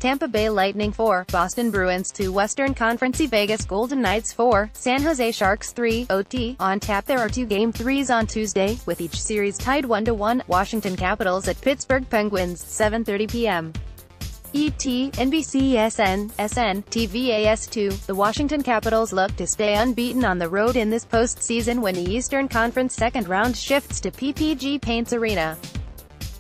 Tampa Bay Lightning 4, Boston Bruins 2, Western ConferenceVegas Golden Knights 4, San Jose Sharks 3, OT. On tap there are 2 Game 3s on Tuesday, with each series tied 1-1, Washington Capitals at Pittsburgh Penguins, 7:30 p.m. ET, NBCSN, SN, TVAS2. The Washington Capitals look to stay unbeaten on the road in this postseason when the Eastern Conference second round shifts to PPG Paints Arena.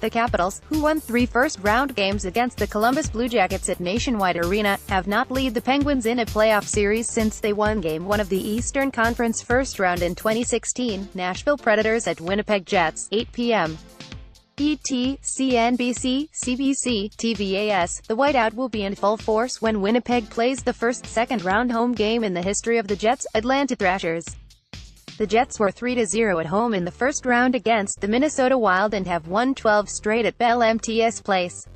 The Capitals, who won 3 first-round games against the Columbus Blue Jackets at Nationwide Arena, have not led the Penguins in a playoff series since they won Game 1 of the Eastern Conference first round in 2016. Nashville Predators at Winnipeg Jets, 8 p.m. ET, CNBC, CBC, TVAS. The whiteout will be in full force when Winnipeg plays the first second-round home game in the history of the Jets' Atlanta Thrashers. The Jets were 3-0 at home in the first round against the Minnesota Wild and have won 12 straight at Bell MTS Place.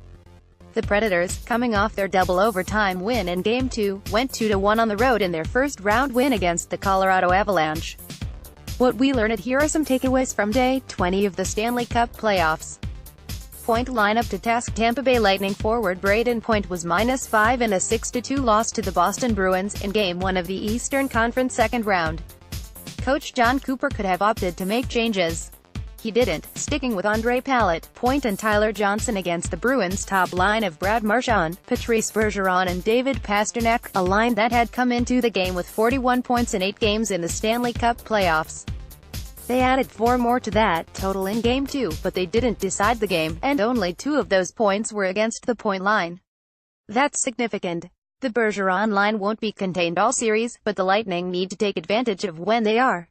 The Predators, coming off their double overtime win in Game 2, went 2-1 on the road in their first round win against the Colorado Avalanche. What we learned: here are some takeaways from Day 20 of the Stanley Cup Playoffs. Point lineup to task: Tampa Bay Lightning forward Braden Point was -5 in a 6-2 loss to the Boston Bruins in Game 1 of the Eastern Conference second round. Coach John Cooper could have opted to make changes. He didn't, sticking with Ondrej Palat, Point and Tyler Johnson against the Bruins' top line of Brad Marchand, Patrice Bergeron and David Pastrnak, a line that had come into the game with 41 points in 8 games in the Stanley Cup playoffs. They added 4 more to that total in Game 2, but they didn't decide the game, and only 2 of those points were against the point line. That's significant. The Bergeron line won't be contained all series, but the Lightning need to take advantage of when they are.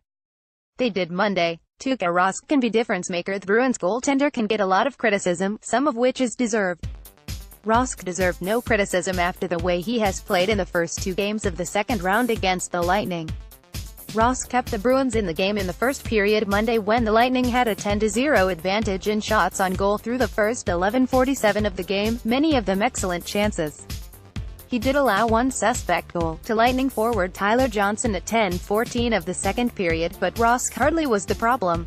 They did Monday. Tuukka Rask can be difference-maker. The Bruins goaltender can get a lot of criticism, some of which is deserved. Rask deserved no criticism after the way he has played in the first 2 games of the second round against the Lightning. Rask kept the Bruins in the game in the first period Monday when the Lightning had a 10-0 advantage in shots on goal through the first 11:47 of the game, many of them excellent chances. He did allow 1 suspect goal to Lightning forward Tyler Johnson at 10:14 of the second period, but Rask hardly was the problem.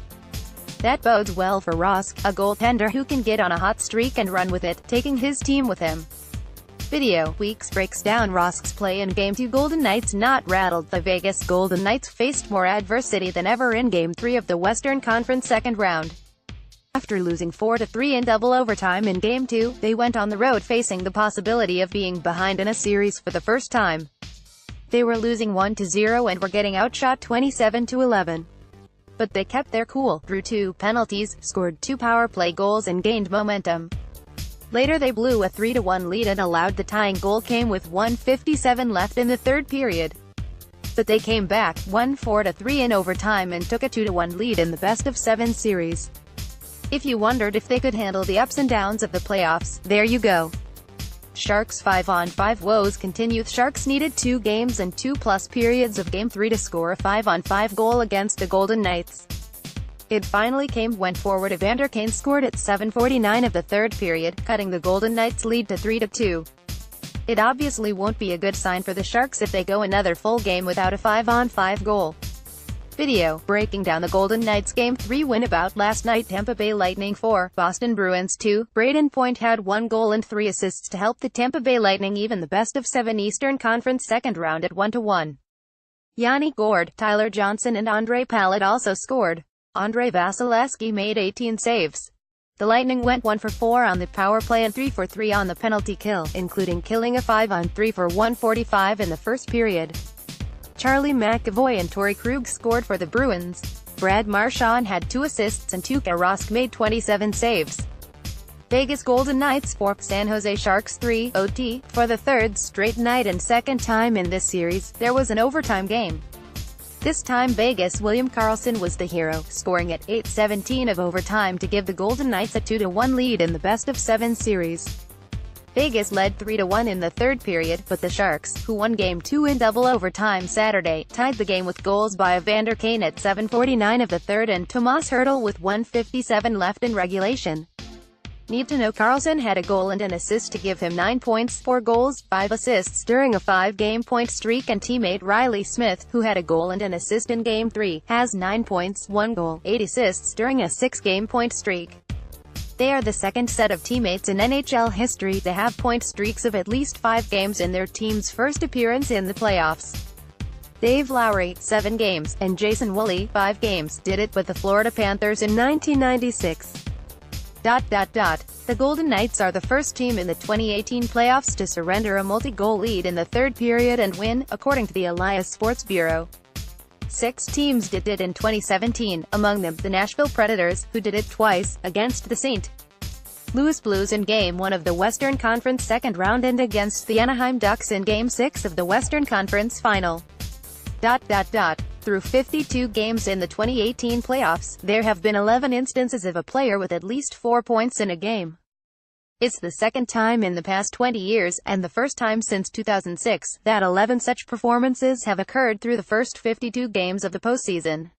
That bodes well for Rask, a goaltender who can get on a hot streak and run with it, taking his team with him. Video Weeks breaks down Rask's play in Game 2. Golden Knights not rattled. The Vegas Golden Knights faced more adversity than ever in Game 3 of the Western Conference second round. After losing 4-3 in double overtime in Game 2, they went on the road facing the possibility of being behind in a series for the first time. They were losing 1-0 and were getting outshot 27-11. But they kept their cool, drew 2 penalties, scored 2 power play goals and gained momentum. Later they blew a 3-1 lead and allowed the tying goal came with 1:57 left in the third period. But they came back, won 4-3 in overtime and took a 2-1 lead in the best-of-7 series. If you wondered if they could handle the ups and downs of the playoffs, there you go. Sharks 5-on-5 woes continue. Sharks needed 2 games and 2+ periods of Game 3 to score a 5-on-5 goal against the Golden Knights. It finally came when forward Evander Kane scored at 7:49 of the third period, cutting the Golden Knights' lead to 3-2. It obviously won't be a good sign for the Sharks if they go another full game without a 5-on-5 goal. Video breaking down the Golden Knights Game 3 win about last night. Tampa Bay Lightning 4, Boston Bruins 2. Braden Point had 1 goal and 3 assists to help the Tampa Bay Lightning even the best-of-7 Eastern Conference second round at 1-1. Yanni Gourde, Tyler Johnson and Ondrej Palat also scored. Andrei Vasilevskiy made 18 saves. The Lightning went 1 for 4 on the power play and 3 for 3 on the penalty kill, including killing a 5-on-3 for 1:45 in the first period. Charlie McAvoy and Torrey Krug scored for the Bruins. Brad Marchand had 2 assists and Tuukka Rask made 27 saves. Vegas Golden Knights 4, San Jose Sharks 3, OT. For the 3rd straight night and second time in this series, there was an overtime game. This time Vegas' William Karlsson was the hero, scoring at 8:17 of overtime to give the Golden Knights a 2-1 lead in the best-of-7 series. Vegas led 3-1 in the third period, but the Sharks, who won Game 2 in double overtime Saturday, tied the game with goals by Evander Kane at 7:49 of the third and Tomas Hertl with 1:57 left in regulation. Need to know Karlsson had a goal and an assist to give him 9 points, 4 goals, 5 assists during a 5-game point streak, and teammate Riley Smith, who had a goal and an assist in Game 3, has 9 points, 1 goal, 8 assists during a 6-game point streak. They are the second set of teammates in NHL history to have point streaks of at least 5 games in their team's first appearance in the playoffs. Dave Lowry, 7 games, and Jason Woolley, 5 games, did it with the Florida Panthers in 1996. The Golden Knights are the first team in the 2018 playoffs to surrender a multi-goal lead in the third period and win, according to the Elias Sports Bureau. 6 teams did it in 2017, among them the Nashville Predators, who did it twice, against the St. Louis Blues in Game 1 of the Western Conference second round and against the Anaheim Ducks in Game 6 of the Western Conference final. Through 52 games in the 2018 playoffs, there have been 11 instances of a player with at least 4 points in a game. It's the second time in the past 20 years, and the first time since 2006, that 11 such performances have occurred through the first 52 games of the postseason.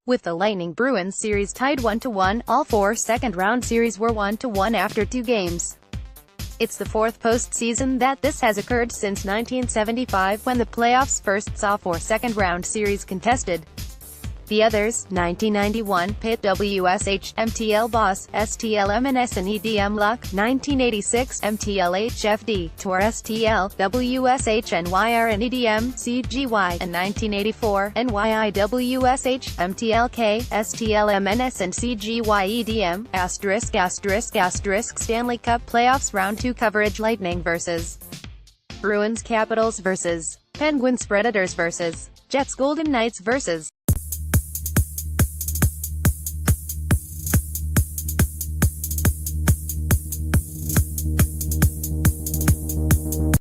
With the Lightning-Bruins series tied 1-1, all 4 second-round series were 1-1 after 2 games. It's the 4th postseason that this has occurred since 1975, when the playoffs first saw 4 second-round series contested. The others, 1991, Pitt WSH, MTL Boss, STL MNS and EDM Luck, 1986, MTL HFD, Tour STL, WSH NYR and EDM, CGY, and 1984, NYIWSH, MTLK, STL MNS and CGY EDM, ***** Stanley Cup Playoffs Round 2 coverage. Lightning vs. Bruins, Capitals vs. Penguins, Predators vs. Jets, Golden Knights vs.